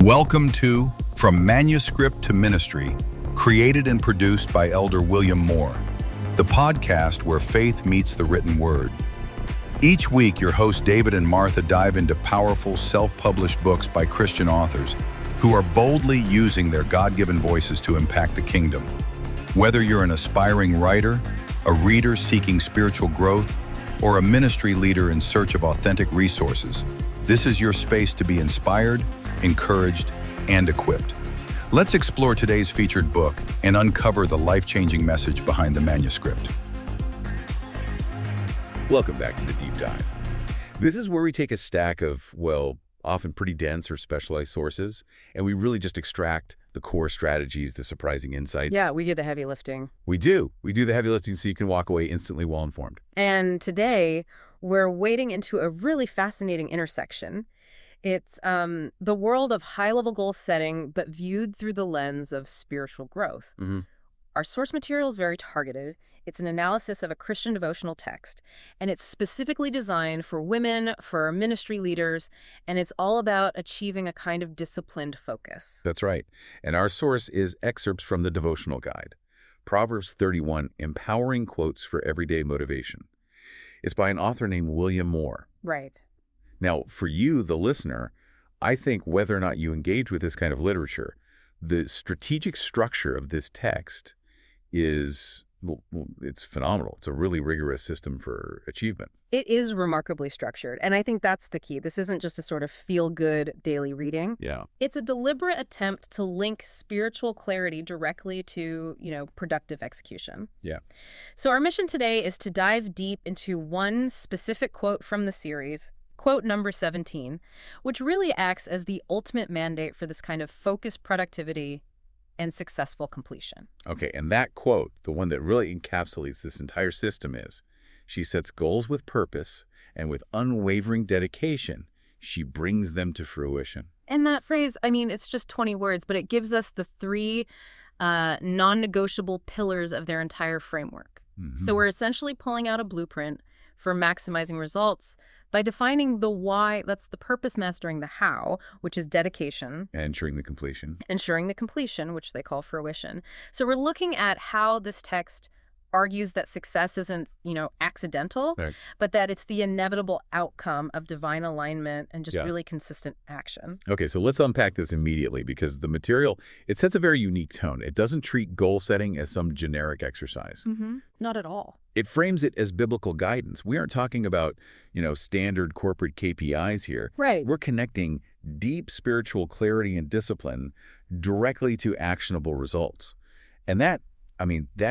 Welcome to From Manuscript to Ministry, created and produced by Elder William Moore, the podcast where faith meets the written word. Each week, your hosts David and Martha dive into powerful, self-published books by Christian authors who are boldly using their God-given voices to impact the kingdom. Whether you're an aspiring writer, a reader seeking spiritual growth, or a ministry leader in search of authentic resources, this is your space to be inspired, encouraged, and equipped. Let's explore today's featured book and uncover the life-changing message behind the manuscript. Welcome back to the Deep Dive. This is where we take a stack of, often pretty dense or specialized sources, and we really just extract the core strategies, the surprising insights. Yeah, we do the heavy lifting. We do. We do the heavy lifting so you can walk away instantly well-informed. And today, we're wading into a really fascinating intersection. It's the world of high-level goal setting, but viewed through the lens of spiritual growth. Mm-hmm. Our source material is very targeted. It's an analysis of a Christian devotional text, and it's specifically designed for women, for ministry leaders, and it's all about achieving a kind of disciplined focus. That's right. And our source is excerpts from the devotional guide, Proverbs 31, Empowering Quotes for Everyday Motivation. It's by an author named William Moore. Right. Now, for you, the listener, I think whether or not you engage with this kind of literature, the strategic structure of this text is, it's phenomenal. It's a really rigorous system for achievement. It is remarkably structured, and I think that's the key. This isn't just a sort of feel-good daily reading. Yeah. It's a deliberate attempt to link spiritual clarity directly to, productive execution. Yeah. So our mission today is to dive deep into one specific quote from the series, quote number 17, which really acts as the ultimate mandate for this kind of focused productivity and successful completion. Okay, and that quote, the one that really encapsulates this entire system is, she sets goals with purpose, and with unwavering dedication, she brings them to fruition. And that phrase, it's just 20 words, but it gives us the three non-negotiable pillars of their entire framework. Mm-hmm. So we're essentially pulling out a blueprint for maximizing results by defining the why, that's the purpose mastering the how, which is dedication. And ensuring the completion, which they call fruition. So we're looking at how this text argues that success isn't, accidental, right, but that it's the inevitable outcome of divine alignment and just Yeah. really consistent action. Okay, so let's unpack this immediately because the material, it sets a very unique tone. It doesn't treat goal setting as some generic exercise. Mm-hmm. Not at all. It frames it as biblical guidance. We aren't talking about, standard corporate KPIs here. Right. We're connecting deep spiritual clarity and discipline directly to actionable results. And that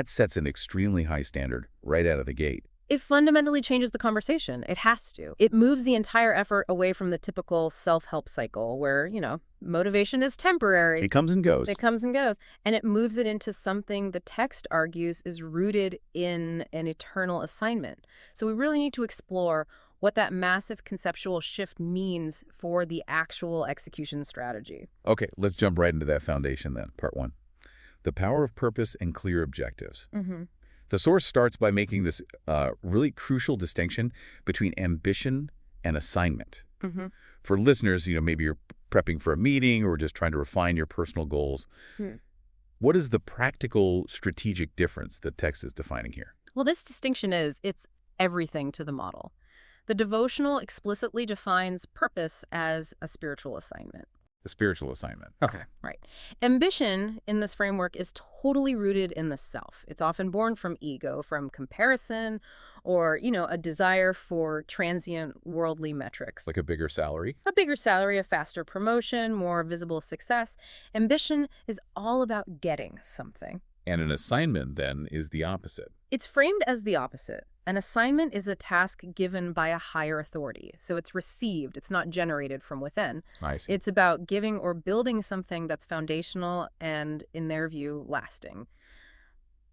sets an extremely high standard right out of the gate. It fundamentally changes the conversation. It has to. It moves the entire effort away from the typical self-help cycle where, motivation is temporary. It comes and goes. And it moves it into something the text argues is rooted in an eternal assignment. So we really need to explore what that massive conceptual shift means for the actual execution strategy. Okay, let's jump right into that foundation then. Part one. The power of purpose and clear objectives. Mm-hmm. The source starts by making this really crucial distinction between ambition and assignment. Mm-hmm. For listeners, maybe you're prepping for a meeting or just trying to refine your personal goals. What is the practical strategic difference the text is defining here? Well, this distinction it's everything to the model. The devotional explicitly defines purpose as a spiritual assignment. The spiritual assignment. Okay. Right. Ambition in this framework is totally rooted in the self. It's often born from ego, from comparison, or, a desire for transient worldly metrics. Like a bigger salary? A bigger salary, a faster promotion, more visible success. Ambition is all about getting something. And an assignment, then, is the opposite. It's framed as the opposite. An assignment is a task given by a higher authority. So it's received. It's not generated from within. I see. It's about giving or building something that's foundational and, in their view, lasting.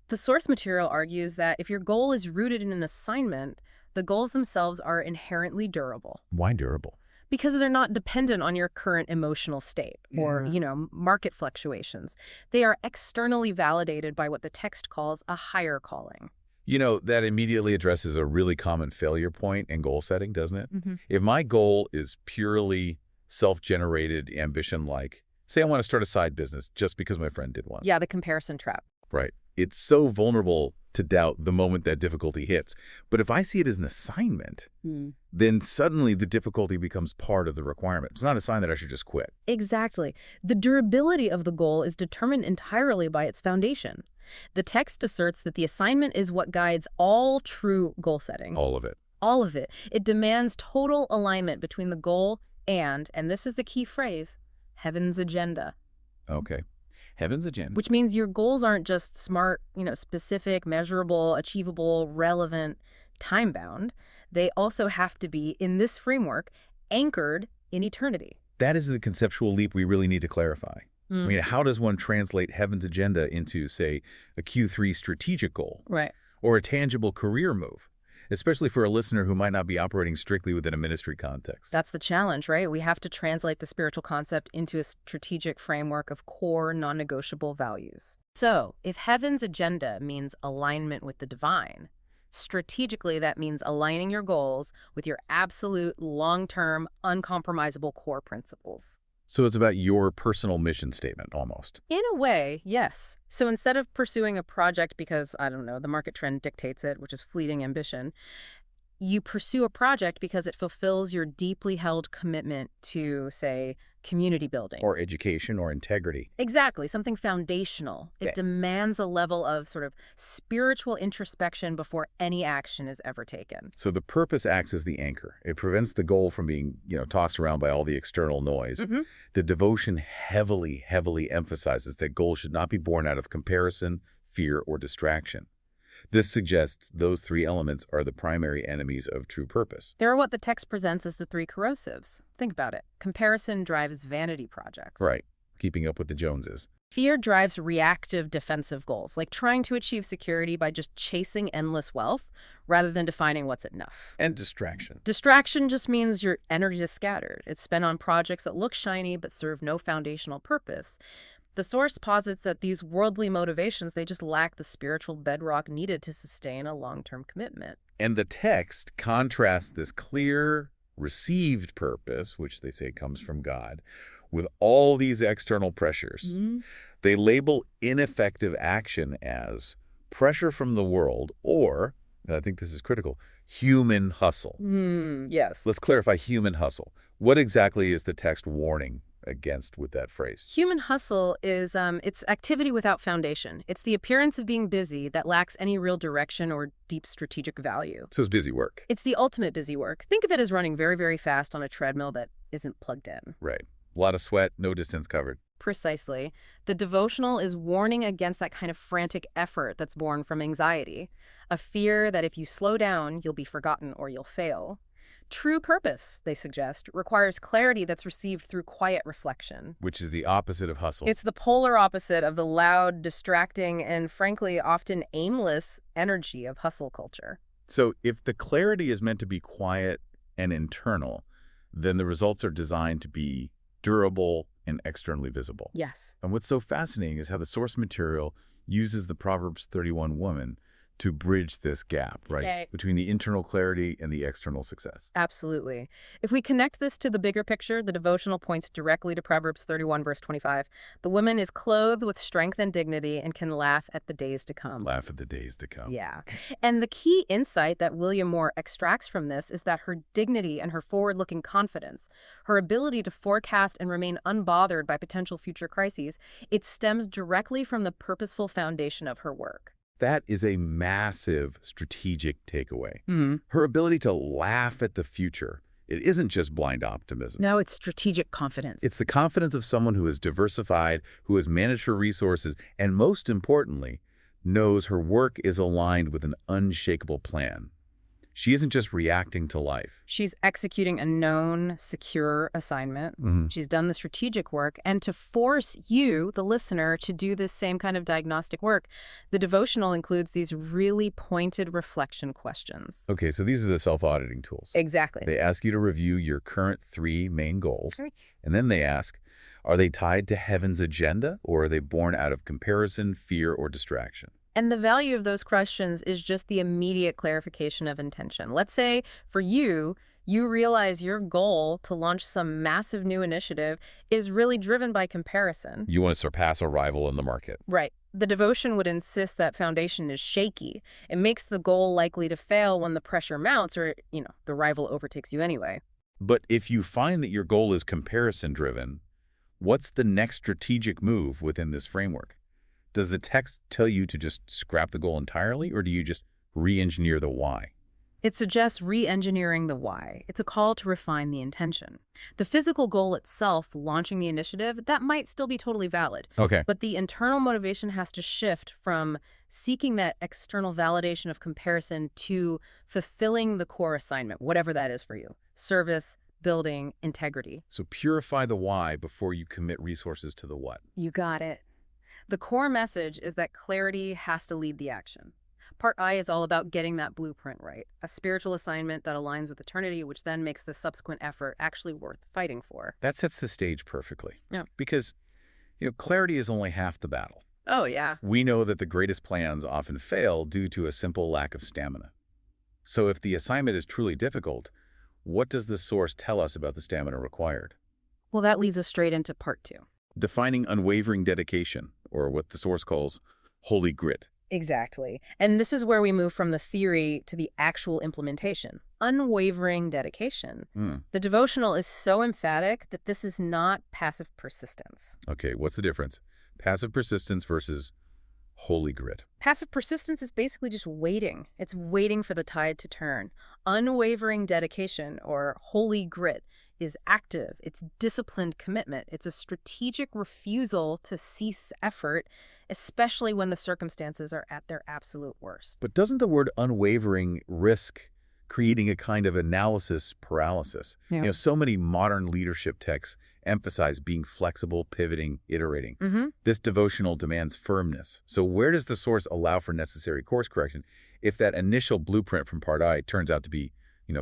The source material argues that if your goal is rooted in an assignment, the goals themselves are inherently durable. Why durable? Because they're not dependent on your current emotional state or, market fluctuations. They are externally validated by what the text calls a higher calling. That immediately addresses a really common failure point in goal setting, doesn't it? Mm-hmm. If my goal is purely self-generated ambition like Say I want to start a side business just because my friend did one. Yeah, the comparison trap. Right. It's so vulnerable to doubt the moment that difficulty hits. But if I see it as an assignment, then suddenly the difficulty becomes part of the requirement. It's not a sign that I should just quit. Exactly. The durability of the goal is determined entirely by its foundation. The text asserts that the assignment is what guides all true goal setting. All of it. All of it. It demands total alignment between the goal and this is the key phrase, heaven's agenda. Okay. Heaven's agenda. Which means your goals aren't just smart, specific, measurable, achievable, relevant, time-bound. They also have to be, in this framework, anchored in eternity. That is the conceptual leap we really need to clarify. I mean, how does one translate heaven's agenda into, say, a Q3 strategic goal? Right. Or a tangible career move? Especially for a listener who might not be operating strictly within a ministry context. That's the challenge, right? We have to translate the spiritual concept into a strategic framework of core, non-negotiable values. So, if heaven's agenda means alignment with the divine, strategically that means aligning your goals with your absolute, long-term, uncompromisable core principles. So it's about your personal mission statement, almost. In a way, yes. So instead of pursuing a project because, I don't know, the market trend dictates it, which is fleeting ambition, you pursue a project because it fulfills your deeply held commitment to, say, community building. Or education or integrity. Exactly, something foundational. It demands a level of sort of spiritual introspection before any action is ever taken. So the purpose acts as the anchor. It prevents the goal from being, tossed around by all the external noise. The devotion heavily emphasizes that goals should not be born out of comparison, fear, or distraction. This suggests those three elements are the primary enemies of true purpose. They're what the text presents as the three corrosives. Think about it. Comparison drives vanity projects. Right. Keeping up with the Joneses. Fear drives reactive defensive goals, like trying to achieve security by just chasing endless wealth rather than defining what's enough. And distraction. Distraction just means your energy is scattered. It's spent on projects that look shiny but serve no foundational purpose. The source posits that these worldly motivations, they just lack the spiritual bedrock needed to sustain a long-term commitment. And the text contrasts this clear, received purpose, which they say comes from God, with all these external pressures. They label ineffective action as pressure from the world or, and I think this is critical, human hustle. Yes. Let's clarify human hustle. What exactly is the text warning against with that phrase? Human hustle is it's activity without foundation. It's the appearance of being busy that lacks any real direction or deep strategic value. So it's busy work. It's the ultimate busy work. Think of it as running very, very fast on a treadmill that isn't plugged in. Right. A lot of sweat, no distance covered. Precisely. The devotional is warning against that kind of frantic effort that's born from anxiety, a fear that if you slow down, you'll be forgotten or you'll fail. True purpose, they suggest, requires clarity that's received through quiet reflection. Which is the opposite of hustle. It's the polar opposite of the loud, distracting, and frankly, often aimless energy of hustle culture. So if the clarity is meant to be quiet and internal, then the results are designed to be durable and externally visible. Yes. And what's so fascinating is how the source material uses the Proverbs 31 woman to bridge this gap, right? Okay. Between the internal clarity and the external success. Absolutely. If we connect this to the bigger picture, the devotional points directly to Proverbs 31, verse 25. The woman is clothed with strength and dignity and can laugh at the days to come. Laugh at the days to come. Yeah. And the key insight that William Moore extracts from this is that her dignity and her forward-looking confidence, her ability to forecast and remain unbothered by potential future crises, it stems directly from the purposeful foundation of her work. That is a massive strategic takeaway. Her ability to laugh at the future. It isn't just blind optimism. No, it's strategic confidence. It's the confidence of someone who is diversified, who has managed her resources, and most importantly, knows her work is aligned with an unshakable plan. She isn't just reacting to life. She's executing a known, secure assignment. She's done the strategic work. And to force you, the listener, to do this same kind of diagnostic work, the devotional includes these really pointed reflection questions. Okay, so these are the self-auditing tools. Exactly. They ask you to review your current 3 main goals, and then they ask, are they tied to heaven's agenda, or are they born out of comparison, fear, or distraction? And the value of those questions is just the immediate clarification of intention. Let's say, for you, You realize your goal to launch some massive new initiative is really driven by comparison. You want to surpass a rival in the market. Right. The devotion would insist that foundation is shaky. It makes the goal likely to fail when the pressure mounts or, the rival overtakes you anyway. But if you find that your goal is comparison-driven, what's the next strategic move within this framework? Does the text tell you to just scrap the goal entirely, or do you just re-engineer the why? It suggests re-engineering the why. It's a call to refine the intention. The physical goal itself, launching the initiative, that might still be totally valid. Okay. But the internal motivation has to shift from seeking that external validation of comparison to fulfilling the core assignment, whatever that is for you. Service, building, integrity. So purify the why before you commit resources to the what. You got it. The core message is that clarity has to lead the action. Part I is all about getting that blueprint right, a spiritual assignment that aligns with eternity, which then makes the subsequent effort actually worth fighting for. That sets the stage perfectly. Yeah. Because, clarity is only half the battle. Oh, yeah. We know that the greatest plans often fail due to a simple lack of stamina. So if the assignment is truly difficult, what does the source tell us about the stamina required? Well, that leads us straight into part 2. Defining unwavering dedication, or what the source calls holy grit. Exactly. And this is where we move from the theory to the actual implementation. Unwavering dedication. The devotional is so emphatic that this is not passive persistence. Okay, what's the difference? Passive persistence versus holy grit. Passive persistence is basically just waiting. It's waiting for the tide to turn. Unwavering dedication, or holy grit, is active. It's disciplined commitment. It's a strategic refusal to cease effort, especially when the circumstances are at their absolute worst. But doesn't the word unwavering risk creating a kind of analysis paralysis? Yeah. So many modern leadership texts emphasize being flexible, pivoting, iterating. This devotional demands firmness. So where does the source allow for necessary course correction if that initial blueprint from part I turns out to be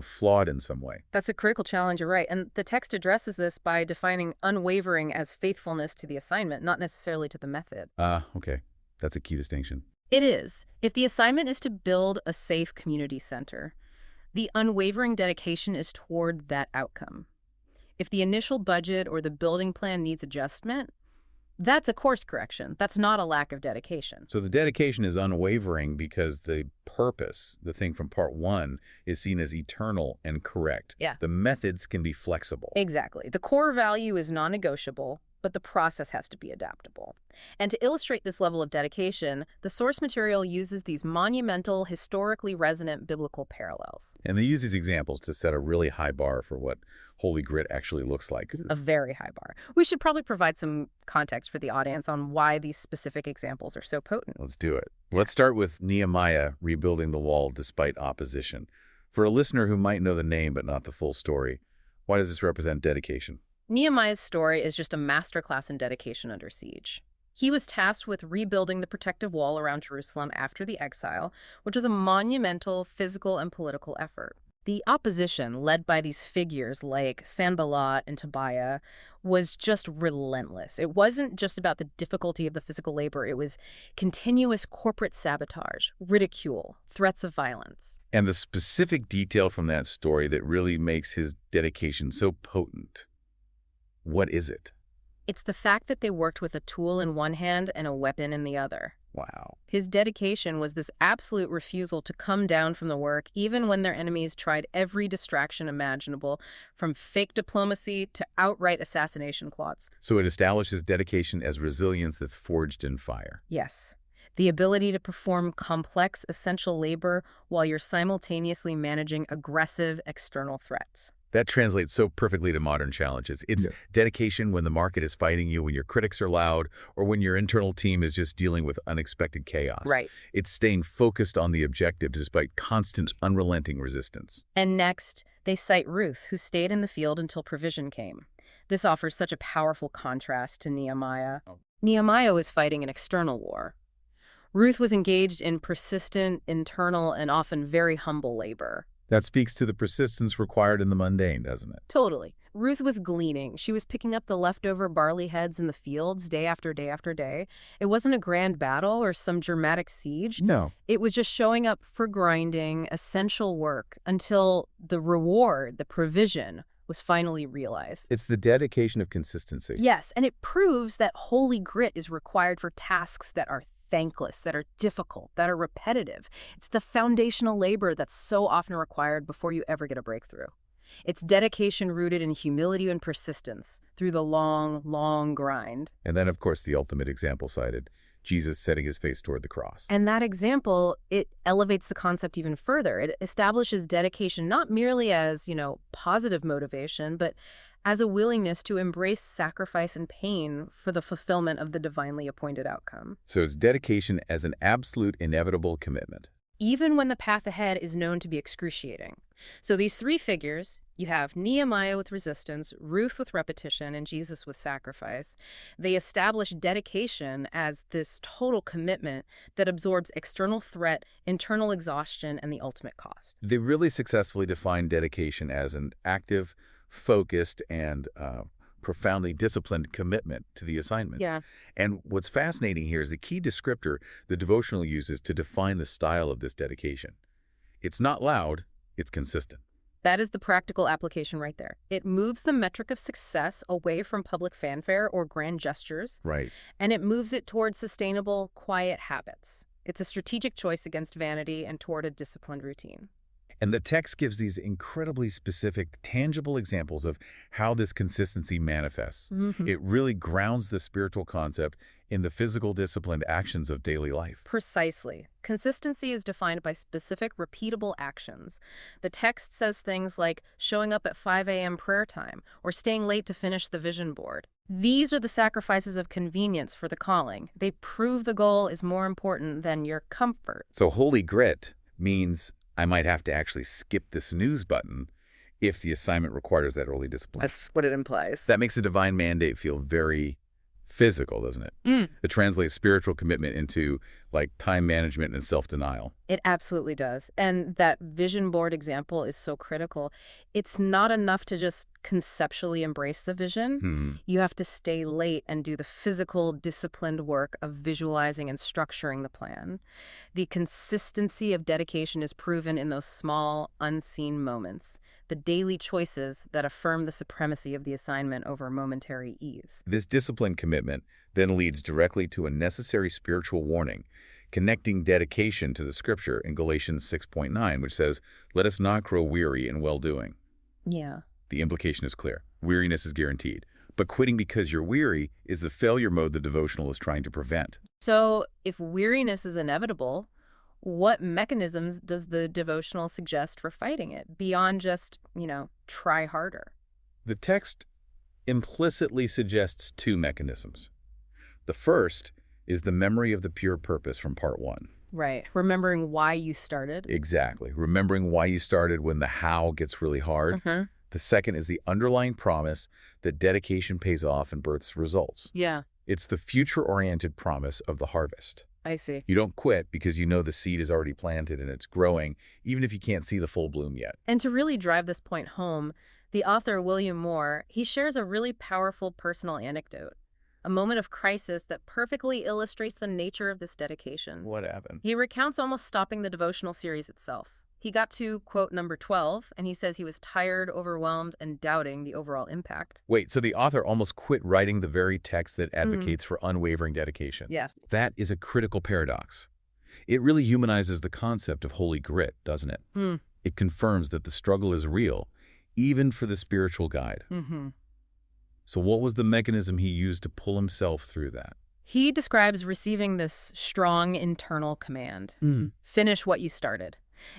flawed in some way? That's a critical challenge, you're right. And the text addresses this by defining unwavering as faithfulness to the assignment, not necessarily to the method. Okay. That's a key distinction. It is. If the assignment is to build a safe community center, the unwavering dedication is toward that outcome. If the initial budget or the building plan needs adjustment, that's a course correction. That's not a lack of dedication. So the dedication is unwavering because the purpose, the thing from part 1, is seen as eternal and correct. Yeah. The methods can be flexible. Exactly. The core value is non-negotiable, but the process has to be adaptable. And to illustrate this level of dedication, the source material uses these monumental, historically resonant biblical parallels. And they use these examples to set a really high bar for what holy grit actually looks like. A very high bar. We should probably provide some context for the audience on why these specific examples are so potent. Let's do it. Let's start with Nehemiah rebuilding the wall despite opposition. For a listener who might know the name but not the full story, why does this represent dedication? Nehemiah's story is just a masterclass in dedication under siege. He was tasked with rebuilding the protective wall around Jerusalem after the exile, which was a monumental physical and political effort. The opposition, led by these figures like Sanballat and Tobiah, was just relentless. It wasn't just about the difficulty of the physical labor. It was continuous corporate sabotage, ridicule, threats of violence. And the specific detail from that story that really makes his dedication so potent, what is it? It's the fact that they worked with a tool in one hand and a weapon in the other. Wow. His dedication was this absolute refusal to come down from the work, even when their enemies tried every distraction imaginable, from fake diplomacy to outright assassination plots. So it establishes dedication as resilience that's forged in fire. Yes. The ability to perform complex, essential labor while you're simultaneously managing aggressive external threats. That translates so perfectly to modern challenges. It's dedication when the market is fighting you, when your critics are loud, or when your internal team is just dealing with unexpected chaos. Right. It's staying focused on the objective despite constant, unrelenting resistance. And next, they cite Ruth, who stayed in the field until provision came. This offers such a powerful contrast to Nehemiah. Nehemiah was fighting an external war. Ruth was engaged in persistent, internal, and often very humble labor. That speaks to the persistence required in the mundane, doesn't it? Totally. Ruth was gleaning. She was picking up the leftover barley heads in the fields day after day after day. It wasn't a grand battle or some dramatic siege. No. It was just showing up for grinding, essential work, until the reward, the provision, was finally realized. It's the dedication of consistency. Yes, and it proves that holy grit is required for tasks that are thankless, that are difficult, that are repetitive. It's the foundational labor that's so often required before you ever get a breakthrough. It's dedication rooted in humility and persistence through the long, long grind. And then, of course, the ultimate example cited, Jesus setting his face toward the cross. And that example, it elevates the concept even further. It establishes dedication not merely as, positive motivation, but as a willingness to embrace sacrifice and pain for the fulfillment of the divinely appointed outcome. So it's dedication as an absolute inevitable commitment. Even when the path ahead is known to be excruciating. So these three figures, you have Nehemiah with resistance, Ruth with repetition, and Jesus with sacrifice. They establish dedication as this total commitment that absorbs external threat, internal exhaustion, and the ultimate cost. They really successfully define dedication as an active, focused, and profoundly disciplined commitment to the assignment. Yeah. And what's fascinating here is the key descriptor the devotional uses to define the style of this dedication. It's not loud, it's consistent. That is the practical application right there. It moves the metric of success away from public fanfare or grand gestures. Right. And it moves it towards sustainable, quiet habits. It's a strategic choice against vanity and toward a disciplined routine. And the text gives these incredibly specific, tangible examples of how this consistency manifests. Mm-hmm. It really grounds the spiritual concept in the physical disciplined actions of daily life. Precisely. Consistency is defined by specific, repeatable actions. The text says things like showing up at 5 a.m. prayer time or staying late to finish the vision board. These are the sacrifices of convenience for the calling. They prove the goal is more important than your comfort. So holy grit means I might have to actually skip the snooze button if the assignment requires that early discipline. That's what it implies. That makes the divine mandate feel very physical, doesn't it? It translates spiritual commitment into time management and self-denial. It absolutely does. And that vision board example is so critical. It's not enough to just conceptually embrace the vision. You have to stay late and do the physical, disciplined work of visualizing and structuring the plan. The consistency of dedication is proven in those small, unseen moments, the daily choices that affirm the supremacy of the assignment over momentary ease. This disciplined commitment then leads directly to a necessary spiritual warning, connecting dedication to the scripture in Galatians 6:9, which says, "Let us not grow weary in well-doing." Yeah. The implication is clear. Weariness is guaranteed. But quitting because you're weary is the failure mode the devotional is trying to prevent. So if weariness is inevitable, what mechanisms does the devotional suggest for fighting it beyond just, try harder? The text implicitly suggests two mechanisms. The first is the memory of the pure purpose from part 1. Right. Remembering why you started. Exactly. Remembering why you started when the how gets really hard. The second is the underlying promise that dedication pays off and births results. Yeah, It's the future-oriented promise of the harvest. I see. You don't quit because you know the seed is already planted and it's growing, even if you can't see the full bloom yet. And to really drive this point home, the author William Moore, he shares a really powerful personal anecdote, a moment of crisis that perfectly illustrates the nature of this dedication. What happened? He recounts almost stopping the devotional series itself. He got to, quote, number 12, and he says he was tired, overwhelmed, and doubting the overall impact. Wait, so the author almost quit writing the very text that advocates for unwavering dedication. Yes. That is a critical paradox. It really humanizes the concept of holy grit, doesn't it? It confirms that the struggle is real, even for the spiritual guide. So what was the mechanism he used to pull himself through that? He describes receiving this strong internal command. Finish what you started.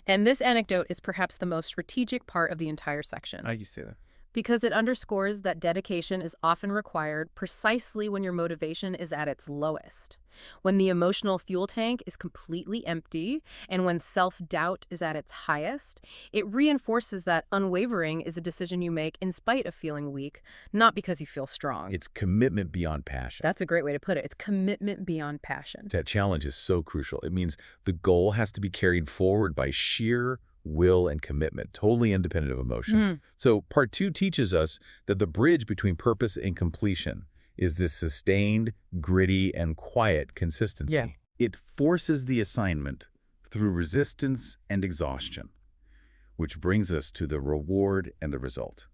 And this anecdote is perhaps the most strategic part of the entire section. You say that? Because it underscores that dedication is often required precisely when your motivation is at its lowest, when the emotional fuel tank is completely empty, and when self-doubt is at its highest. It reinforces that unwavering is a decision you make in spite of feeling weak, not because you feel strong. It's commitment beyond passion. That's a great way to put it. It's commitment beyond passion. That challenge is so crucial. It means the goal has to be carried forward by sheer will, and commitment, totally independent of emotion. So part 2 teaches us that the bridge between purpose and completion is this sustained, gritty, and quiet consistency. Yeah. It forces the assignment through resistance and exhaustion, which brings us to the reward and the result,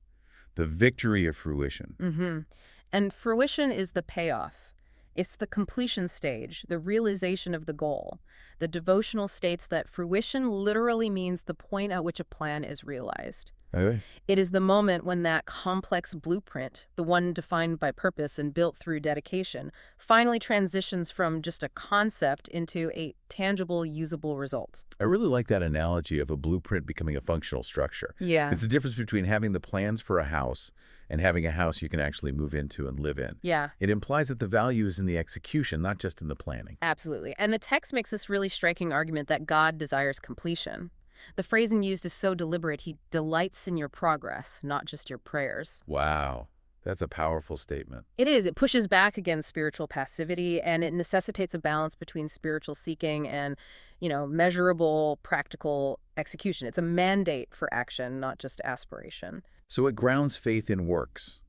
the victory of fruition. And fruition is the payoff. It's the completion stage, the realization of the goal. The devotional states that fruition literally means the point at which a plan is realized. Okay. It is the moment when that complex blueprint, the one defined by purpose and built through dedication, finally transitions from just a concept into a tangible, usable result. I really like that analogy of a blueprint becoming a functional structure. Yeah. It's the difference between having the plans for a house and having a house you can actually move into and live in. Yeah. It implies that the value is in the execution, not just in the planning. Absolutely. And the text makes this really striking argument that God desires completion. The phrasing used is so deliberate. He delights in your progress, not just your prayers. Wow. That's a powerful statement. It is. It pushes back against spiritual passivity, and it necessitates a balance between spiritual seeking and, measurable, practical execution. It's a mandate for action, not just aspiration. So it grounds faith in works.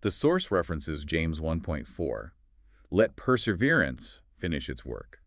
The source references James 1.4. Let perseverance finish its work.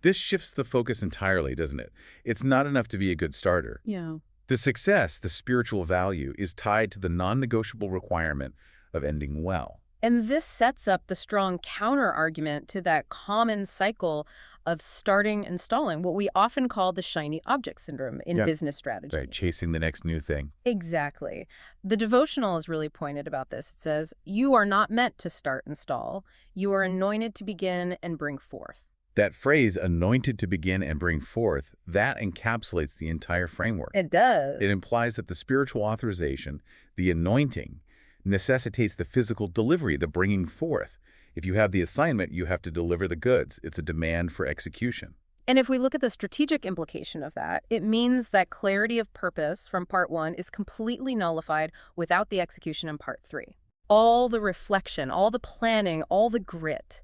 This shifts the focus entirely, doesn't it? It's not enough to be a good starter. Yeah. The success, the spiritual value, is tied to the non-negotiable requirement of ending well. And this sets up the strong counter-argument to that common cycle of starting and stalling, what we often call the shiny object syndrome in business strategy. Right, chasing the next new thing. Exactly. The devotional is really pointed about this. It says, you are not meant to start and stall. You are anointed to begin and bring forth. That phrase, anointed to begin and bring forth, that encapsulates the entire framework. It does. It implies that the spiritual authorization, the anointing, necessitates the physical delivery, the bringing forth. If you have the assignment, you have to deliver the goods. It's a demand for execution. And if we look at the strategic implication of that, it means that clarity of purpose from part 1 is completely nullified without the execution in part 3. All the reflection, all the planning, all the grit.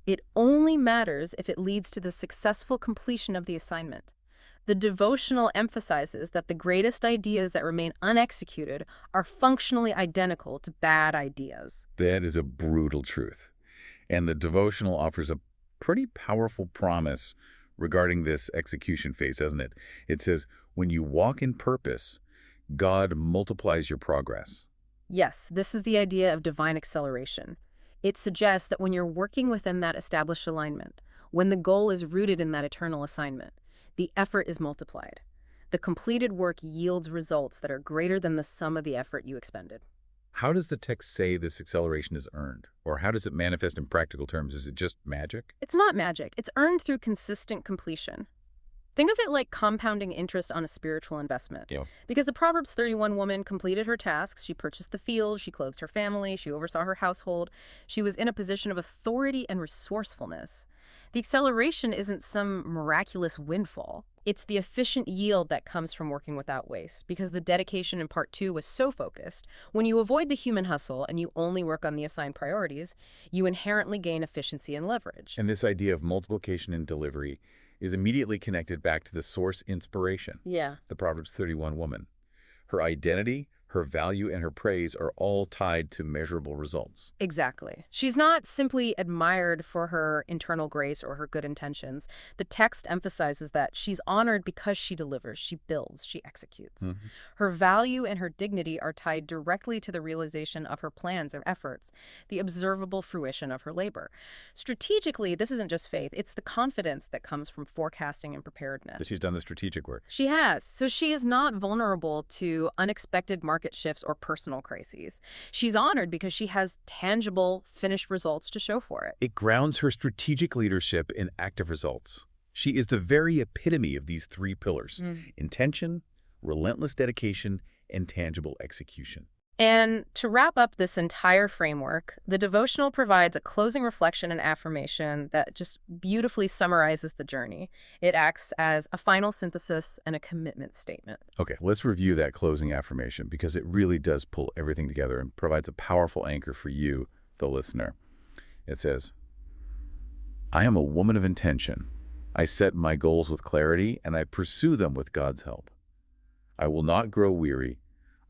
It only matters if it leads to the successful completion of the assignment. The devotional emphasizes that the greatest ideas that remain unexecuted are functionally identical to bad ideas. That is a brutal truth. And the devotional offers a pretty powerful promise regarding this execution phase, doesn't it? It says, when you walk in purpose, God multiplies your progress. Yes, this is the idea of divine acceleration. It suggests that when you're working within that established alignment, when the goal is rooted in that eternal assignment, the effort is multiplied. The completed work yields results that are greater than the sum of the effort you expended. How does the text say this acceleration is earned? Or how does it manifest in practical terms? Is it just magic? It's not magic. It's earned through consistent completion. Think of it like compounding interest on a spiritual investment. Yeah. Because the Proverbs 31 woman completed her tasks, she purchased the field, she clothed her family, she oversaw her household. She was in a position of authority and resourcefulness. The acceleration isn't some miraculous windfall. It's the efficient yield that comes from working without waste, because the dedication in part 2 was so focused. When you avoid the human hustle and you only work on the assigned priorities, you inherently gain efficiency and leverage. And this idea of multiplication and delivery is immediately connected back to the source inspiration, Yeah. the Proverbs 31 woman. Her identity, her value, and her praise are all tied to measurable results. Exactly. She's not simply admired for her internal grace or her good intentions. The text emphasizes that she's honored because she delivers, she builds, she executes. Her value and her dignity are tied directly to the realization of her plans and efforts, the observable fruition of her labor. Strategically, this isn't just faith, it's the confidence that comes from forecasting and preparedness. That she's done the strategic work. She has. So she is not vulnerable to unexpected market shifts or personal crises. She's honored because she has tangible, finished results to show for it. It grounds her strategic leadership in active results. She is the very epitome of these 3 pillars: intention, relentless dedication, and tangible execution. And to wrap up this entire framework, the devotional provides a closing reflection and affirmation that just beautifully summarizes the journey. It acts as a final synthesis and a commitment statement. Okay, let's review that closing affirmation because it really does pull everything together and provides a powerful anchor for you, the listener. It says, I am a woman of intention. I set my goals with clarity and I pursue them with God's help. I will not grow weary.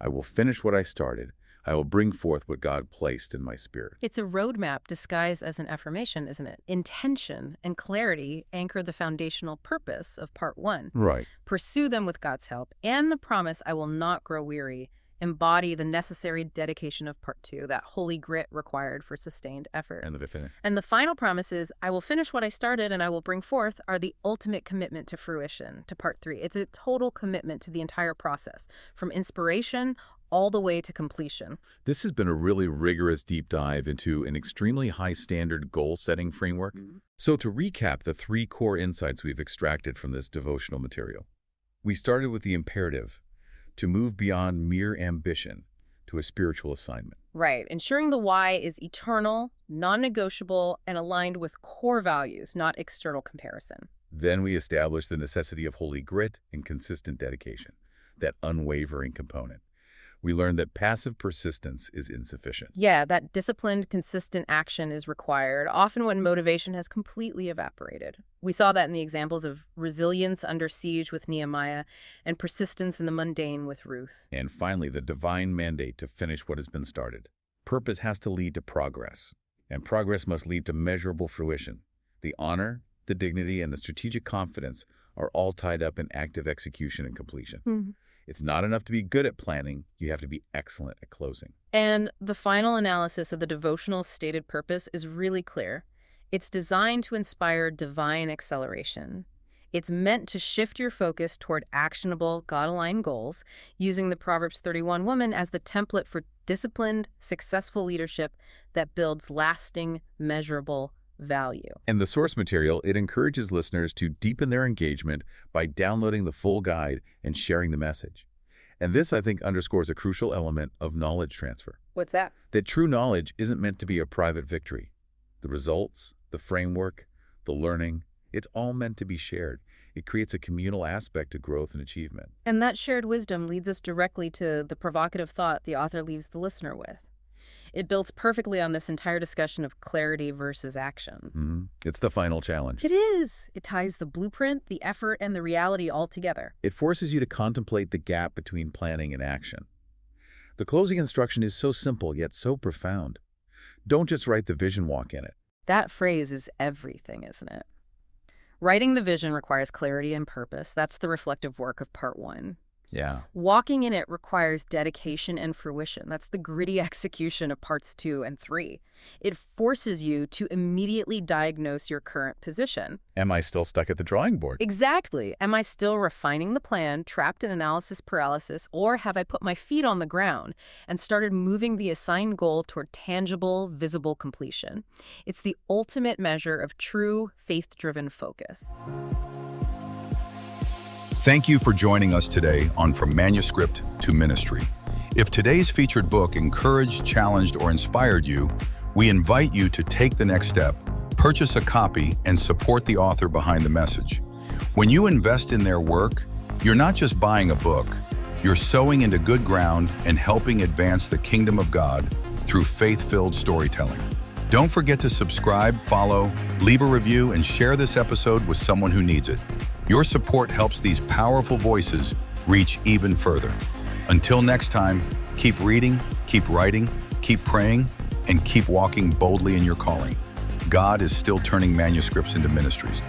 I will finish what I started. I will bring forth what God placed in my spirit. It's a roadmap disguised as an affirmation, isn't it? Intention and clarity anchor the foundational purpose of part 1. Right. Pursue them with God's help, and the promise, I will not grow weary, embody the necessary dedication of part 2, that holy grit required for sustained effort. And the final promises, I will finish what I started and I will bring forth, are the ultimate commitment to fruition, to part 3. It's a total commitment to the entire process, from inspiration all the way to completion. This has been a really rigorous deep dive into an extremely high-standard goal-setting framework. So to recap the 3 core insights we've extracted from this devotional material. We started with the imperative to move beyond mere ambition to a spiritual assignment. Right. Ensuring the why is eternal, non-negotiable, and aligned with core values, not external comparison. Then we established the necessity of holy grit and consistent dedication, that unwavering component. We learned that passive persistence is insufficient. Yeah, that disciplined, consistent action is required, often when motivation has completely evaporated. We saw that in the examples of resilience under siege with Nehemiah and persistence in the mundane with Ruth. And finally, the divine mandate to finish what has been started. Purpose has to lead to progress, and progress must lead to measurable fruition. The honor, the dignity, and the strategic confidence are all tied up in active execution and completion. It's not enough to be good at planning. You have to be excellent at closing. And the final analysis of the devotional's stated purpose is really clear. It's designed to inspire divine acceleration. It's meant to shift your focus toward actionable, God-aligned goals, using the Proverbs 31 woman as the template for disciplined, successful leadership that builds lasting, measurable value. And the source material, it encourages listeners to deepen their engagement by downloading the full guide and sharing the message. And this, I think, underscores a crucial element of knowledge transfer. What's that? That true knowledge isn't meant to be a private victory. The results, the framework, the learning, it's all meant to be shared. It creates a communal aspect to growth and achievement. And that shared wisdom leads us directly to the provocative thought the author leaves the listener with. It builds perfectly on this entire discussion of clarity versus action. It's the final challenge. It is. It ties the blueprint, the effort, and the reality all together. It forces you to contemplate the gap between planning and action. The closing instruction is so simple, yet so profound. Don't just write the vision, walk in it. That phrase is everything, isn't it? Writing the vision requires clarity and purpose. That's the reflective work of part 1. Yeah. Walking in it requires dedication and fruition. That's the gritty execution of parts 2 and 3. It forces you to immediately diagnose your current position. Am I still stuck at the drawing board? Exactly. Am I still refining the plan, trapped in analysis paralysis, or have I put my feet on the ground and started moving the assigned goal toward tangible, visible completion? It's the ultimate measure of true, faith-driven focus. Thank you for joining us today on From Manuscript to Ministry. If today's featured book encouraged, challenged, or inspired you, we invite you to take the next step, purchase a copy, and support the author behind the message. When you invest in their work, you're not just buying a book, you're sowing into good ground and helping advance the kingdom of God through faith-filled storytelling. Don't forget to subscribe, follow, leave a review, and share this episode with someone who needs it. Your support helps these powerful voices reach even further. Until next time, keep reading, keep writing, keep praying, and keep walking boldly in your calling. God is still turning manuscripts into ministries.